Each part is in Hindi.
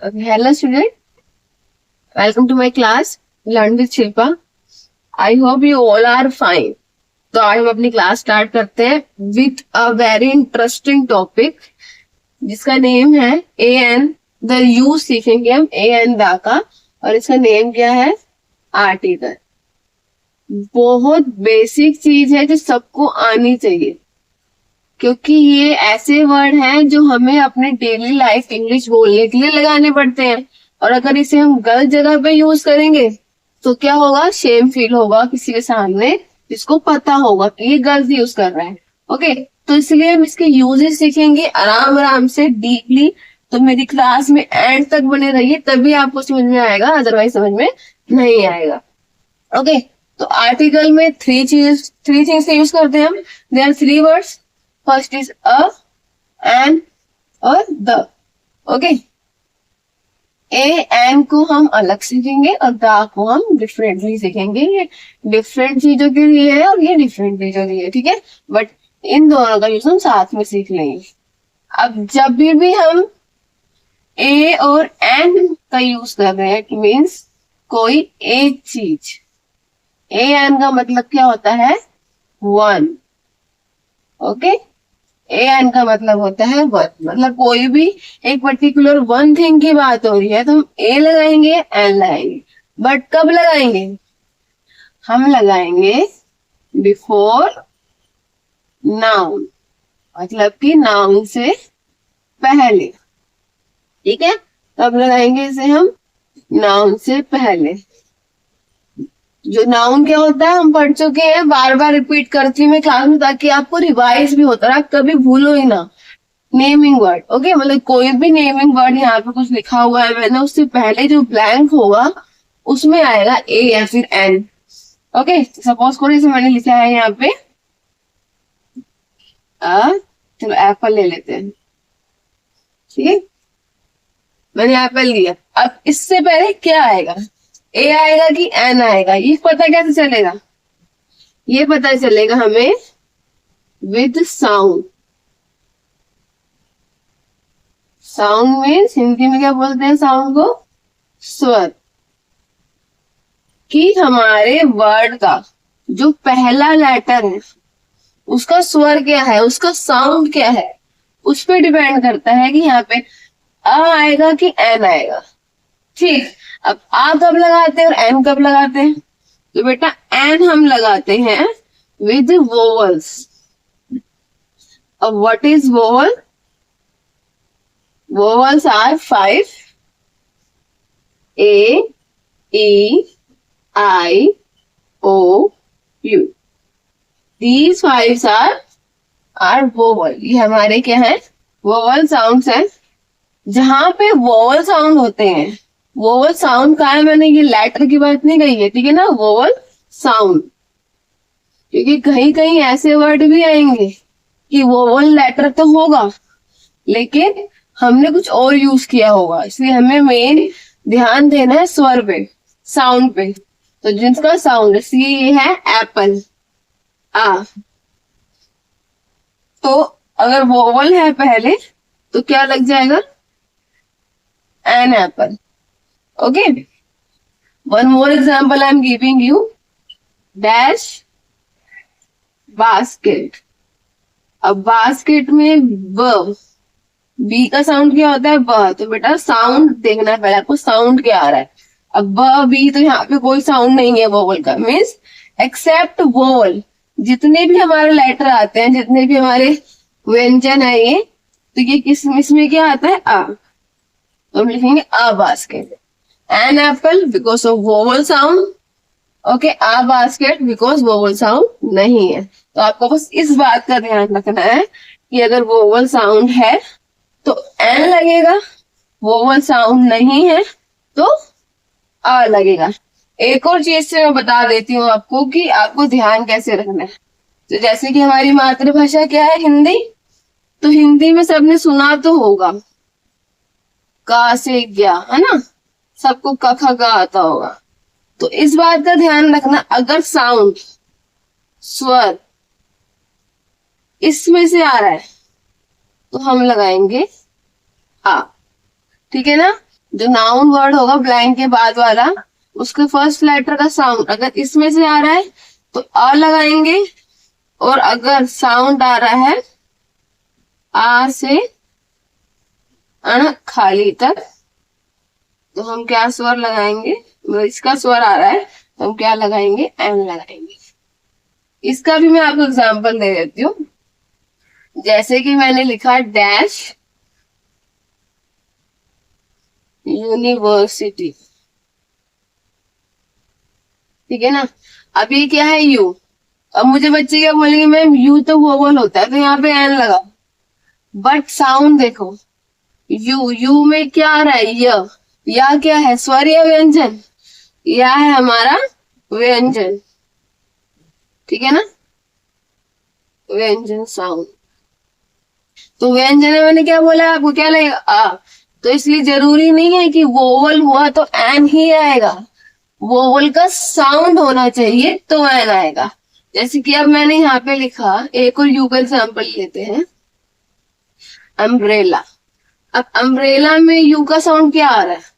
Okay, hello student. Welcome to my class. Learn with Shilpa. I hope you all are fine. तो आज हम अपनी क्लास स्टार्ट करते हैं with a very interesting topic जिसका नेम है ए एन। द यू सीखेंगे हम ए एन दा का, और इसका नेम क्या है? आर्टिकल। बहुत बेसिक चीज है जो सबको आनी चाहिए, क्योंकि ये ऐसे वर्ड हैं जो हमें अपने डेली लाइफ इंग्लिश बोलने के लिए लगाने पड़ते हैं। और अगर इसे हम गलत जगह पे यूज करेंगे तो क्या होगा? शेम फील होगा किसी के सामने जिसको पता होगा कि ये गलत यूज कर रहा है। ओके, तो इसलिए हम इसके यूजेस सीखेंगे आराम आराम से डीपली। तो मेरी क्लास में एंड तक बने रहिए, तभी आपको समझ में आएगा, अदरवाइज समझ में नहीं आएगा। ओके, तो आर्टिकल में थ्री थिंग्स का यूज करते हैं हम। They are three words. First is a, an और द। ओके, ए एन को हम अलग सीखेंगे और द को हम डिफरेंटली सीखेंगे। ये डिफरेंट चीजों के लिए है और ये डिफरेंट चीजों के लिए, ठीक है। बट इन दोनों का यूज हम साथ में सीख लेंगे। अब जब भी हम ए और एन का यूज कर रहे हैं, इट मीन्स कोई एक चीज। ए एन का मतलब क्या होता है? वन। ओके, ए एन का मतलब होता है वन, मतलब कोई भी एक पर्टिकुलर वन थिंग की बात हो रही है तो हम ए लगाएंगे, एन लगाएंगे। बट कब लगाएंगे? हम लगाएंगे बिफोर नाउन, मतलब कि नाउन से पहले, ठीक है। तब लगाएंगे इसे हम नाउन से पहले। जो नाउन क्या होता है हम पढ़ चुके हैं, बार बार रिपीट करती हूँ मैं क्लास में ताकि आपको रिवाइज भी होता रहे, आप कभी भूलो ही ना। नेमिंग वर्ड, ओके, मतलब कोई भी नेमिंग वर्ड यहाँ पे कुछ लिखा हुआ है मैंने, उससे पहले जो ब्लैंक होगा उसमें आएगा ए या फिर एन। ओके, सपोज करो इसे मैंने लिखा है यहाँ पे चलो एप्पल ले लेते हैं, ठीक है। मैंने एप्पल लिया, अब इससे पहले क्या आएगा? ए आएगा कि एन आएगा? ये पता कैसे चलेगा? ये पता चलेगा हमें with sound. Sound means Hindi में क्या बोलते हैं साउंड को? स्वर। कि हमारे वर्ड का जो पहला लेटर है उसका स्वर क्या है, उसका साउंड क्या है, उस पर डिपेंड करता है कि यहाँ पे आ आएगा कि एन आएगा। ठीक, अब आ कब लगाते हैं और एन कब लगाते हैं? तो बेटा एन हम लगाते हैं विद वोवल्स। अब what is vowel? Vowels are 5: A, E, I, O, U. These five are vowel। ये हमारे क्या है? वोवल साउंड्स हैं। जहां पे वोवल साउंड होते हैं, वोवल साउंड का है, मैंने ये लेटर की बात नहीं कही है, ठीक है ना, वोवल साउंड। क्योंकि कहीं कहीं ऐसे वर्ड भी आएंगे कि वोवल लेटर तो होगा लेकिन हमने कुछ और यूज किया होगा, इसलिए हमें मेन ध्यान देना है स्वर पे, साउंड पे। तो जिसका साउंड सी है एप्पल, आ। तो अगर वोवल है पहले तो क्या लग जाएगा? An apple. Okay, one more example I am giving you. Dash basket. अब बास्केट में बी का साउंड क्या होता है? ब। तो बेटा साउंड देखना है पहले आपको, साउंड क्या आ रहा है। अब ब बी, तो यहाँ पे कोई साउंड नहीं है वोवल का, मीन्स एक्सेप्ट वोवल। जितने भी हमारे लेटर आते हैं, जितने भी हमारे व्यंजन है ये, तो ये किस इसमें क्या आता है? आ। तो हम लिखेंगे a basket. An apple because of vowel sound. Okay, a basket because vowel sound नहीं है। तो आपको बस इस बात का ध्यान रखना है कि अगर वोवल साउंड है तो एन लगेगा, वोवल साउंड नहीं है तो आ लगेगा। एक और चीज से मैं बता देती हूँ आपको कि आपको ध्यान कैसे रखना है। तो जैसे कि हमारी मातृभाषा क्या है? हिंदी। तो हिंदी में सबने सुना तो होगा का से ज्ञा, है ना, सबको क ख ग आता होगा। तो इस बात का ध्यान रखना, अगर साउंड स्वर इसमें से आ रहा है तो हम लगाएंगे आ, ठीक है ना। जो नाउन वर्ड होगा ब्लैंक के बाद वाला, उसके फर्स्ट लेटर का साउंड अगर इसमें से आ रहा है तो अ लगाएंगे, और अगर साउंड आ रहा है आ से अण खाली तक तो हम क्या स्वर लगाएंगे, इसका स्वर आ रहा है तो हम क्या लगाएंगे, एन लगाएंगे। इसका भी मैं आपको एग्जांपल दे देती हूँ। जैसे कि मैंने लिखा डैश यूनिवर्सिटी, ठीक है ना। अभी क्या है यू, अब मुझे बच्चे क्या बोलेंगे मैम यू तो वोवल होता है तो यहाँ पे एन लगा, बट साउंड देखो यू में क्या आ रहा है या क्या है, स्वर या व्यंजन, या है हमारा व्यंजन, ठीक है ना, व्यंजन साउंड। तो व्यंजन में मैंने क्या बोला आपको, क्या लगेगा आ, तो इसलिए जरूरी नहीं है कि वोवल हुआ तो एन ही आएगा, वोवल का साउंड होना चाहिए तो एन आएगा। जैसे कि अब मैंने यहाँ पे लिखा, एक और यू का एग्जाम्पल लेते हैं, अम्ब्रेला। अब अम्ब्रेला में यू का साउंड क्या आ रहा है,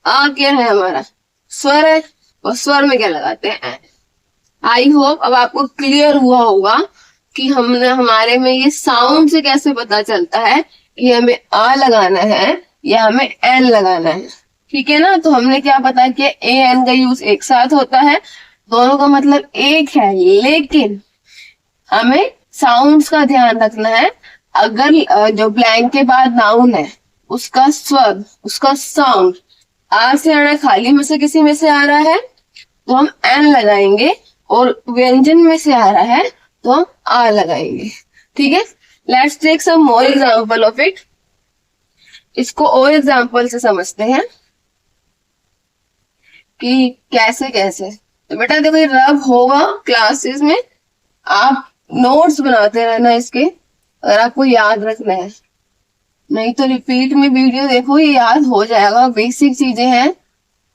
आ क्या है हमारा स्वर है, और स्वर में क्या लगाते हैं एन। आई होप अब आपको क्लियर हुआ होगा कि हमने हमारे में ये साउंड से कैसे पता चलता है कि हमें आ लगाना है या हमें एन लगाना है, ठीक है ना। तो हमने क्या पता कि ए एन का यूज एक साथ होता है, दोनों का मतलब एक है, लेकिन हमें साउंड्स का ध्यान रखना है। अगर जो ब्लैंक के बाद नाउन है उसका स्वर, उसका साउंड आ से आना खाली में से किसी में से आ रहा है तो हम एन लगाएंगे, और व्यंजन में से आ रहा है तो हम आ लगाएंगे, ठीक है। Let's take some more example of it. इसको और एग्जांपल से समझते हैं कि कैसे कैसे। तो बेटा देखो ये रब होगा क्लासेस में, आप नोट्स बनाते रहना इसके, अगर आपको याद रखना है, नहीं तो रिपीट में वीडियो देखो, ये याद हो जाएगा। बेसिक चीजें हैं,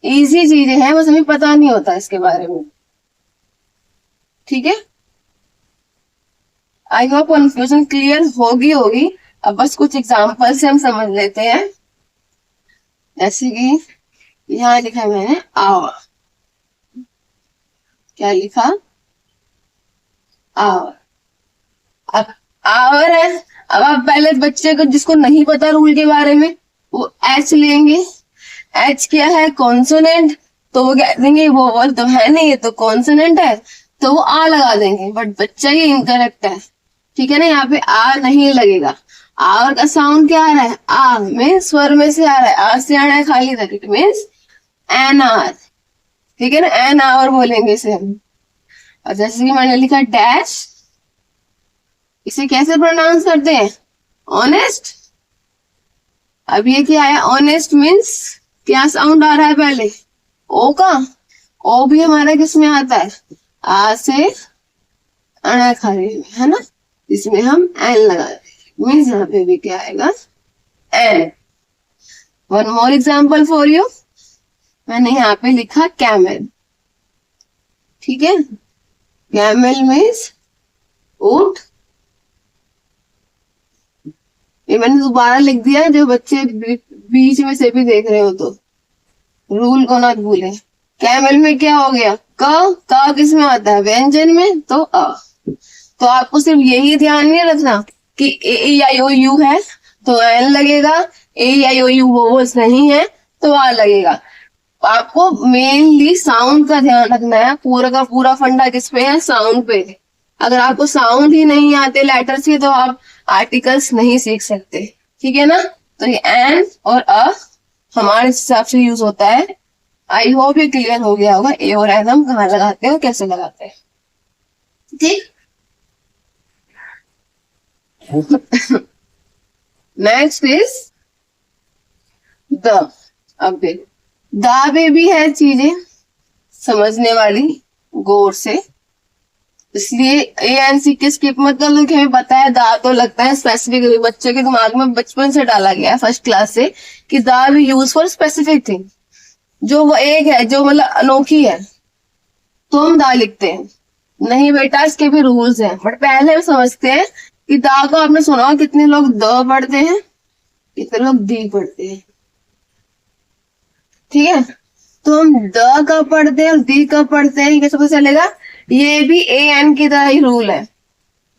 इजी चीजें हैं, बस हमें पता नहीं होता इसके बारे में, ठीक है। आई होप कंफ्यूजन क्लियर होगी। अब बस कुछ एग्जांपल से हम समझ लेते हैं। जैसे कि यहाँ लिखा है मैंने आवर, क्या लिखा, आवर। अब आवर है, अब आप पहले बच्चे को जिसको नहीं पता रूल के बारे में वो एच लेंगे, एच क्या है कॉन्सोनेंट, तो वो कह देंगे वो वोवल तो है नहीं, ये तो कॉन्सोनेंट है, तो वो आ लगा देंगे, बट बच्चा ये इनकरेक्ट है, ठीक है ना। यहाँ पे आ नहीं लगेगा। आवर का साउंड क्या आ रहा है, आ में स्वर में से आ रहा है, आ से आ रहा है खाली तक, इट मीन्स एन आर, ठीक है ना, एन आवर बोलेंगे इसे हम। और जैसे कि मैंने लिखा डैश, इसे कैसे प्रोनाउंस करते हैं, ऑनेस्ट। अब ये क्या है, ऑनेस्ट मीन्स क्या साउंड आ रहा है पहले, ओ का, ओ भी हमारा किस में आता है, आ से अणा खाली में, है ना, इसमें हम एन लगाते हैं, मीन्स यहाँ पे भी क्या आएगा, an. One more example for you, मैंने यहाँ पे लिखा कैमल, ठीक है, कैमल मीन्स ऊंट। ये मैंने दोबारा लिख दिया, जो बच्चे बीच में से भी देख रहे हो तो रूल को ना भूलें। कैमल में क्या हो गया, क किस में आता है, व्यंजन में, तो अ। तो आपको सिर्फ यही ध्यान नहीं रखना कि ए आई ओ यू है तो एन लगेगा, ए आई ओ यू वोवल्स नहीं है तो आ लगेगा। आपको मेनली साउंड का ध्यान रखना है, पूरा का पूरा फंडा किस पे है, साउंड पे। अगर आपको साउंड ही नहीं आते लेटर्स के तो आप आर्टिकल्स नहीं सीख सकते, ठीक है ना। तो ये एन और अ हमारे हिसाब से यूज होता है। आई होप ये क्लियर हो गया होगा, ए और एन हम कहाँ लगाते हैं और कैसे लगाते हैं, ठीक। Next is the. अब देख दा में भी है चीजें समझने वाली गौर से, इसलिए ए एन सी की स्किप मतलब हमें पता है, दा तो लगता है स्पेसिफिक, बच्चे के दिमाग में बचपन से डाला गया है फर्स्ट क्लास से कि दा भी यूज फॉर स्पेसिफिक थिंग, जो वो एक है जो मतलब अनोखी है तो हम दा लिखते हैं। नहीं बेटा इसके भी रूल्स हैं, बट पहले हम समझते हैं कि दा को आपने सुना कितने लोग द पढ़ते हैं, कितने लोग दी पढ़ते हैं। ठीक है, तो हम द कब पढ़ते हैं और दी कब पढ़ते हैं, ये कैसे पता चलेगा? ये भी ए एन की तरह ही रूल है।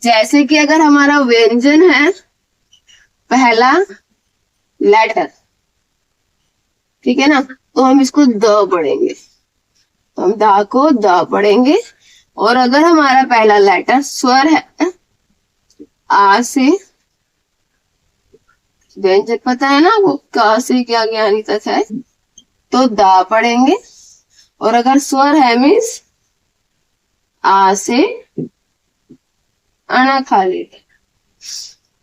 जैसे कि अगर हमारा व्यंजन है पहला लेटर, ठीक है ना, तो हम इसको द पढ़ेंगे, तो हम दा को द पढ़ेंगे। और अगर हमारा पहला लेटर स्वर है, आ से, व्यंजन पता है ना वो, का से क्या ज्ञानी तक है, तो दा पढ़ेंगे। और अगर स्वर है मीन्स आ से अना खाली,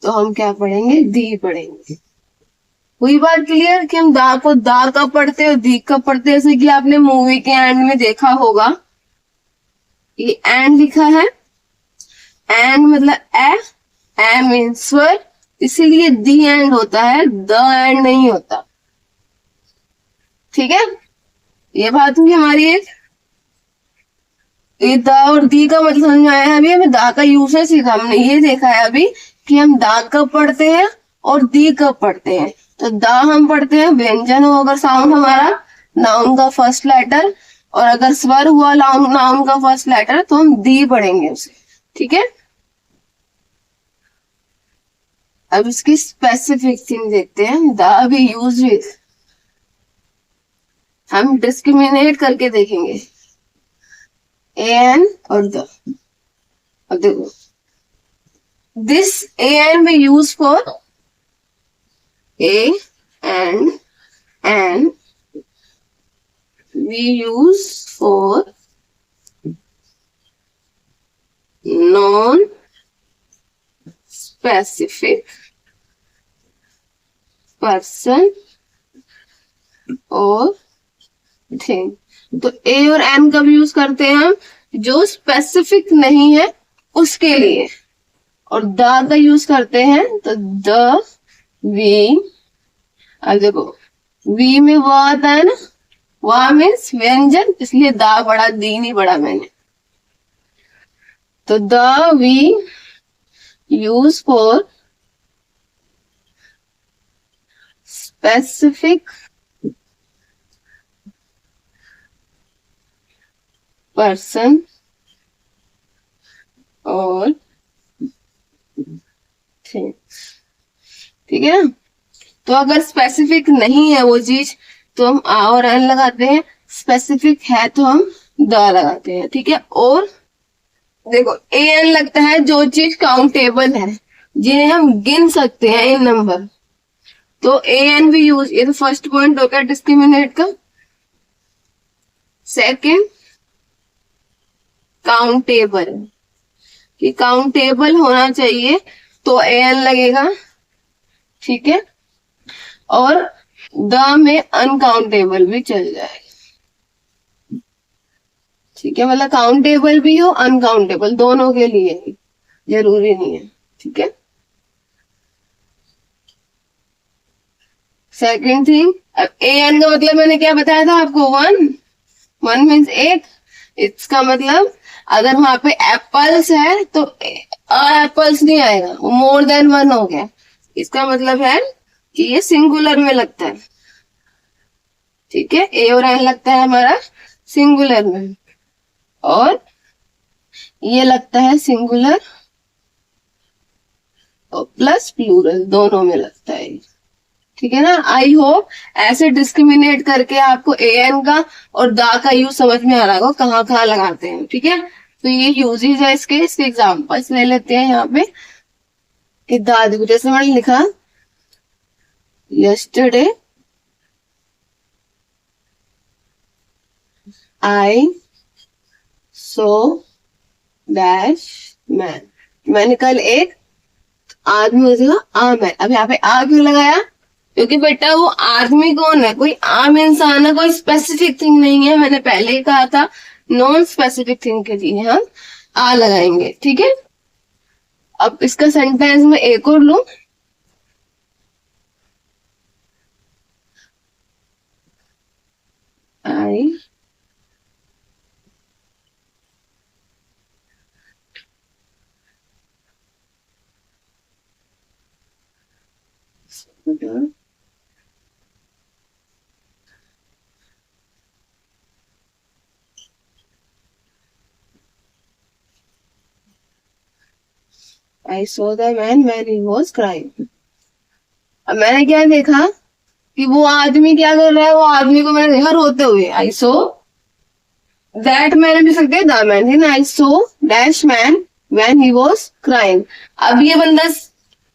तो हम क्या पढ़ेंगे? दी पढ़ेंगे। हुई बात क्लियर कि हम दा को दा कब पढ़ते हैं और दी कब पढ़ते हैं? जैसे कि आपने मूवी के एंड में देखा होगा, ये एंड लिखा है, एंड मतलब ए मीन्स स्वर, इसीलिए दी एंड होता है, द एंड नहीं होता। ठीक है, ये बात हुई हमारी एक। ये दा और दी का मतलब समझ में आया है? अभी हमें दा का यूसेज सीखा, हमने ये देखा है अभी कि हम दा कब पढ़ते हैं और दी कब पढ़ते हैं। तो दा हम पढ़ते हैं व्यंजन हो अगर साउंड हमारा, नाउन का फर्स्ट लेटर, और अगर स्वर हुआ नाउन का फर्स्ट लेटर, तो हम दी पढ़ेंगे उसे। ठीक है, अब इसकी स्पेसिफिक थिंग देखते हैं। द भी यूज विथ, हम डिस्क्रिमिनेट करके देखेंगे ए एन और द। अब देखो, this a an we use for a and we use for non specific person और थिंग। तो ए और एन कब यूज करते हैं हम? जो स्पेसिफिक नहीं है उसके लिए। और द का यूज करते हैं तो द, वी, अब देखो वी में व आता है ना, व मीन्स व्यंजन, इसलिए दा पढ़ा, दी नहीं पढ़ा मैंने। तो the we use for specific person और थिंग। ठीक है ना, तो अगर स्पेसिफिक नहीं है वो चीज तो हम आ और एन लगाते हैं, स्पेसिफिक है तो हम द लगाते हैं। ठीक है, और देखो ए एन लगता है जो चीज काउंटेबल है, जिन्हें हम गिन सकते हैं इन नंबर, तो ए एन भी यूज। ये तो फर्स्ट पॉइंट हो गया डिस्क्रिमिनेट का। सेकंड, काउंटेबल, कि काउंटेबल होना चाहिए तो ए एन लगेगा। ठीक है, और द में अनकाउंटेबल भी चल जाएगा। ठीक है, मतलब काउंटेबल भी हो अनकाउंटेबल दोनों के लिए ही, जरूरी नहीं है। ठीक है, सेकंड थिंग, अब ए एन का मतलब मैंने क्या बताया था आपको? वन, वन मीन्स एक। इसका मतलब अगर वहां पे एप्पल्स है तो एप्पल्स नहीं आएगा, वो मोर देन वन हो गया। इसका मतलब है कि ये सिंगुलर में लगता है। ठीक है, ए और एन लगता है हमारा सिंगुलर में, और ये लगता है सिंगुलर और प्लस प्लूरल, दोनों में लगता है। ठीक है ना, आई होप ऐसे डिस्क्रिमिनेट करके आपको ए एन का और दा का यूज समझ में आ रहा होगा कहाँ कहाँ लगाते हैं। ठीक है, तो ये यूजेज है इसके एग्जाम्पल्स ले लेते हैं यहाँ पे कि दादी को, जैसे मैंने लिखा yesterday I so dash man, मैंने कल एक आदमी उसे आ मैन। अब यहाँ पे आ क्यों लगाया? क्योंकि बेटा वो आदमी कौन है? कोई आम इंसान है, कोई स्पेसिफिक थिंग नहीं है। मैंने पहले ही कहा था नॉन स्पेसिफिक थिंग के लिए हम आ लगाएंगे। ठीक है, अब इसका सेंटेंस में एक और लू, आई I saw the man when he was crying. अब मैंने क्या देखा कि वो आदमी क्या कर रहा है, वो आदमी को मैंने देखा रोते हुए. I saw that man भी सकते हैं, the man, है ना. I saw dash man when he was crying. अब ये बंदा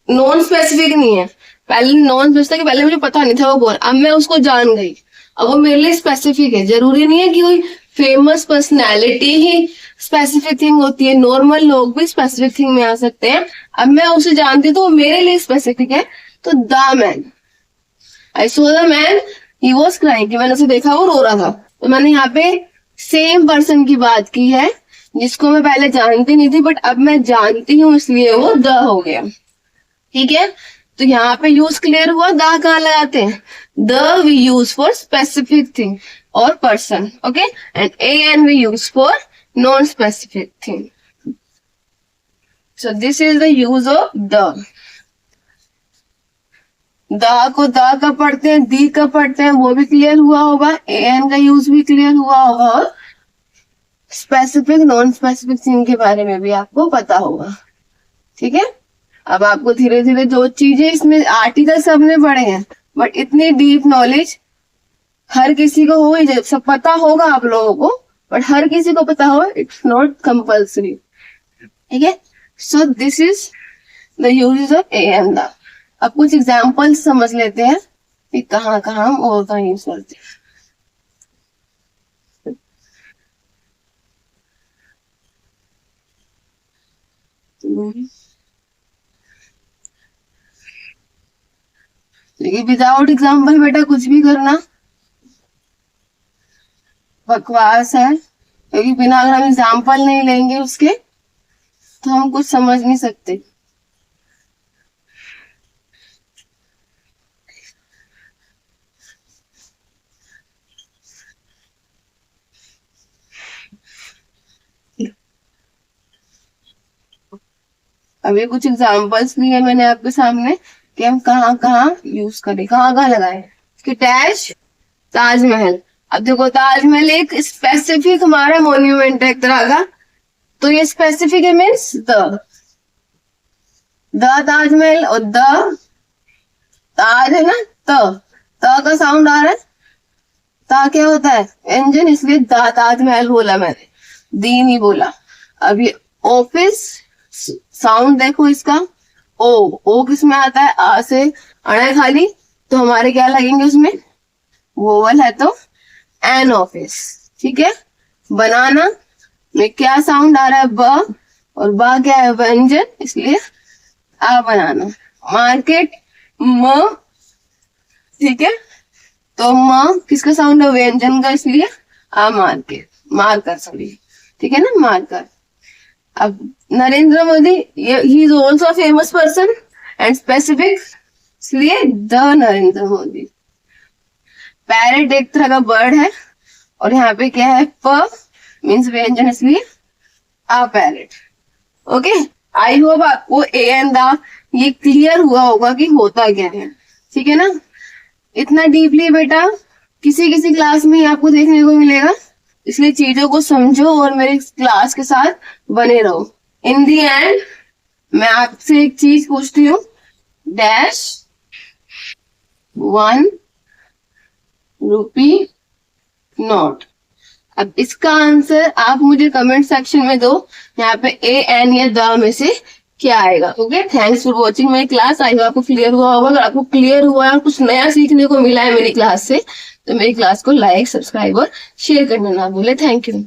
नॉन स्पेसिफिक नहीं है. पहले नॉन स्पेसिफिक था कि पहले मुझे पता नहीं था वो कौन, अब मैं उसको जान गई. अब वो मेरे लिए स्पेसिफिक है. जरूरी नहीं है कि कोई फेमस पर्सनैलिटी ही स्पेसिफिक थिंग होती है, नॉर्मल लोग भी स्पेसिफिक थिंग में आ सकते हैं. अब मैं उसे जानती हूँ तो वो मेरे लिए स्पेसिफिक है. तो the man, I so the man he was crying, कि मैंने उसे देखा वो रो रहा था. तो मैंने यहाँ पे सेम पर्सन की बात की है जिसको मैं पहले जानती नहीं थी, बट अब मैं जानती हूँ इसलिए वो द हो गया. ठीक है, तो यहाँ पे यूज क्लियर हुआ. द कहाँ लगाते हैं? The we use for specific thing और person. Okay, and a an we use for non specific thing. So this is the use of the. The को द कब पढ़ते हैं, दी कब पढ़ते हैं, वो भी क्लियर हुआ होगा. ए एन का यूज भी क्लियर हुआ होगा, और स्पेसिफिक नॉन स्पेसिफिक थिंग के बारे में भी आपको पता होगा. ठीक है, अब आपको धीरे धीरे जो चीजें इसमें आर्टिकल सबने पढ़े हैं, बट इतनी डीप नॉलेज हर किसी को हो ही जाए. सब पता होगा आप लोगों को, बट हर किसी को पता हो, इट्स नॉट कंपल्सरी. ठीक है, सो this is the use of A and the. अब कुछ एग्जाम्पल्स समझ लेते हैं कि कहाँ कहाँ हम और का यूज करते हैं. देखिए, विदाउट एग्जाम्पल बेटा कुछ भी करना बकवास है, क्योंकि बिना अगर हम एग्जाम्पल नहीं लेंगे उसके तो हम कुछ समझ नहीं सकते. अभी कुछ एग्जाम्पल्स लिए मैंने आपके सामने कि हम कहाँ कहाँ यूज करें, कहाँ कहाँ लगाए. कि डैश ताजमहल. अब देखो, ताजमहल एक स्पेसिफिक हमारा मॉन्यूमेंट है एक तरह का, तो ये स्पेसिफिक है मीन्स द ताजमहल. और द ताज है ना, त का साउंड आ रहा है. ता क्या होता है? व्यंजन, इसलिए द ताजमहल बोला मैंने, दी नहीं बोला. अब ये ऑफिस, साउंड देखो इसका, ओ किस में आता है? आ से अड़ा खाली, तो हमारे क्या लगेंगे उसमें? वोवल है तो एन ऑफिस. ठीक है, बनाना में क्या साउंड आ रहा है? ब, और बा क्या है? व्यंजन, इसलिए आ बनाना. मार्केट म. ठीक है, तो म किसका साउंड है? व्यंजन का, इसलिए आ मार्केट. Marker, sorry. ठीक है ना, मार्कर. अब Narendra Modi, he is also a famous person and specific, इसलिए द नरेंद्र मोदी. पैरेट एक तरह का बर्ड है, और यहाँ पे क्या है? प मीन्स व्यंजन, इसलिए आ पैरेट. ओके, आई होप आपको ए एंड द ये क्लियर हुआ होगा कि होता क्या है. ठीक है ना, इतना डीपली बेटा किसी किसी क्लास में ही आपको देखने को मिलेगा, इसलिए चीजों को समझो और मेरे क्लास के साथ बने रहो. इन दी एंड मैं आपसे एक चीज पूछती हूँ, डैश 1 रुपी नोट. अब इसका आंसर आप मुझे कमेंट सेक्शन में दो. यहाँ पे ए एन या द में से क्या आएगा. Okay, thanks for watching my class. I hope आपको क्लियर हुआ होगा. अगर आपको क्लियर हुआ है और कुछ नया सीखने को मिला है मेरी क्लास से, तो मेरी क्लास को लाइक, सब्सक्राइब और शेयर करना ना भूले. Thank you.